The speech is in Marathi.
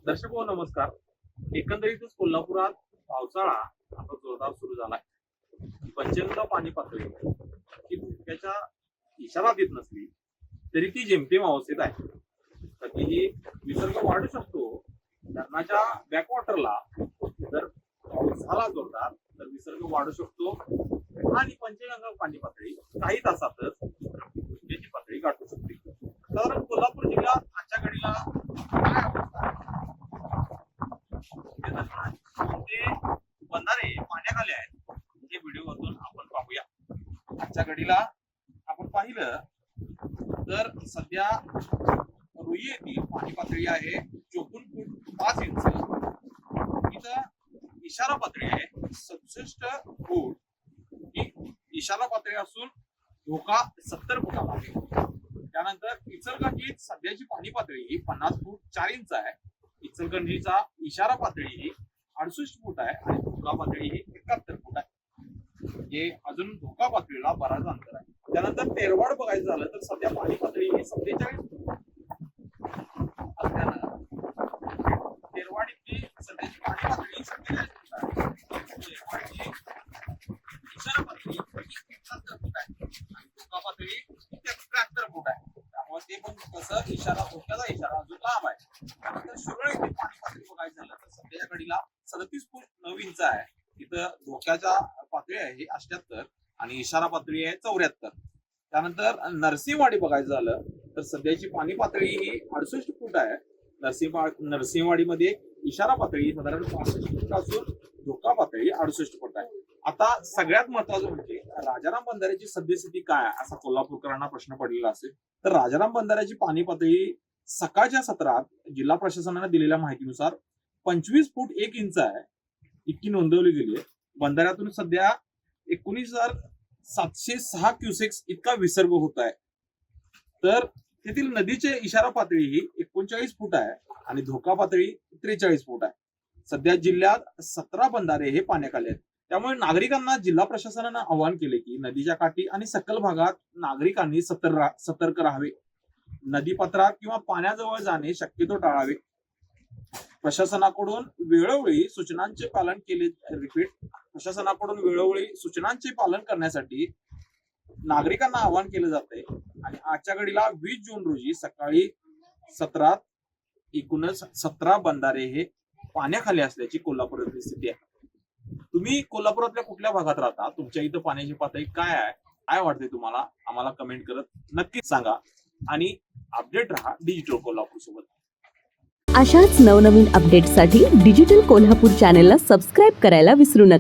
दर्शक हो नमस्कार. एकंदरीतच कोल्हापुरात पावसाळा आता जोरदार सुरू झालाय. पंचगंगा पाणी पातळी ही धोक्याच्या इशारा देत नसली तरी ती जेमतेम अवस्थेत आहे. कधीही विसर्ग वाढू शकतो. धरणाच्या बॅकवॉटरला जर पाऊस झाला जोरदार तर विसर्ग वाढू शकतो आणि पंचगंगा पाणी पातळी काही तासातच धोक्याची पातळी गाठू शकते. तर कोल्हापूर जिल्ह्यात आजच्या घडीला काय अवस्था आहे? ते बंधारे पाण्याखाली आहेत हे व्हिडिओमधून आपण पाहूया. आजच्या घडीला आपण पाहिलं तर सध्या रुई येथील पाणी पातळी आहे 54.5 फूट. इथं इशारा पातळी आहे 67 फूट. ही इशारा पातळी असून धोका 70 फुटाला आहे. त्यानंतर इचलकरंजीत सध्याची पाणी पातळी ही 50 फूट 4 इंच आहे. इचलकरंजीचा इशारा पातळी ही 68 फूट आहे आणि धोका पातळी ही 71 फूट आहे. हे अजून धोका पातळीला बराच अंतर आहे. त्यानंतर तेरवाड बघायचं झालं तर सध्या पाणी पातळी ही 47 फूट असल्यानं तेरवाड इथली सध्याची पाणी पातळी 47 फूट आहे. तेरवाडची इशारा पातळी ही 71 फूट आहे आणि धोका पातळी 73 फूट आहे. त्यामुळे ते पण कसं इशारा धोक्याचा इशारा अजून लांब आहे. त्यानंतर शिरोळ येथे पाणी पातळी बघायचं झालं तर सध्याच्या घडीला 37.9 आहे. इथं धोक्याच्या पातळी आहे 78 आणि इशारा पातळी आहे 74. त्यानंतर नरसिंहवाडी बघायचं झालं तर सध्याची पाणी पातळी ही 68 फूट आहे. नरसिंहवाडीमध्ये इशारा पातळी साधारण 65 फूट असून धोका पातळी 68 फूट आहे. आता सगळ्यात महत्वाचं म्हणजे राजाराम बंधाऱ्याची सद्यस्थिती काय असा कोल्हापूरकरांना प्रश्न पडलेला असेल तर राजाराम बंधाऱ्याची पाणी पातळी सकाळच्या सत्रात जिल्हा प्रशासनाने दिलेल्या माहितीनुसार 25 फूट 1 इंच आहे इतकी नोंदवली गेली आहे. बंधाऱ्यातून सध्या 19,706 क्युसेक्स इतका विसर्ग होत आहे. तर तेथील नदीचे इशारा पातळी ही 39 फूट आहे आणि धोका पातळी 43 फूट आहे. सध्या जिल्ह्यात 17 बंधारे हे पाण्याखाली आहेत. त्यामुळे नागरिकांना जिल्हा प्रशासनानं आवाहन केले की नदीच्या काठी आणि सखल भागात नागरिकांनी सतर्क राहावे. नदीपात्रात किंवा पाण्याजवळ जाणे शक्यतो टाळावे. प्रशासनाकडून वेळोवेळी सूचनांचे पालन केले प्रशासनाकडून वेळोवेळी सूचनांचे पालन करण्यासाठी नागरिकांना आवाहन केले जाते. आणि आजच्या घडीला 20 जून रोजी सकाळी सत्रात एकूणच 17 बंधारे हे पाण्याखाली असल्याची कोल्हापुरातली स्थिती आहे. तुम्ही कोल्हापुरातल्या कुठल्या भागात राहता? तुमच्या इथं पाण्याची पातळी काय आहे? काय वाटते तुम्हाला? आम्हाला कमेंट करत नक्कीच सांगा आणि अपडेट राहा डिजिटल कोल्हापूर सोबत. अशाच नवनवीन अपडेट्ससाठी डिजिटल कोल्हापूर चॅनेलला सबस्क्राईब करायला विसरू नका.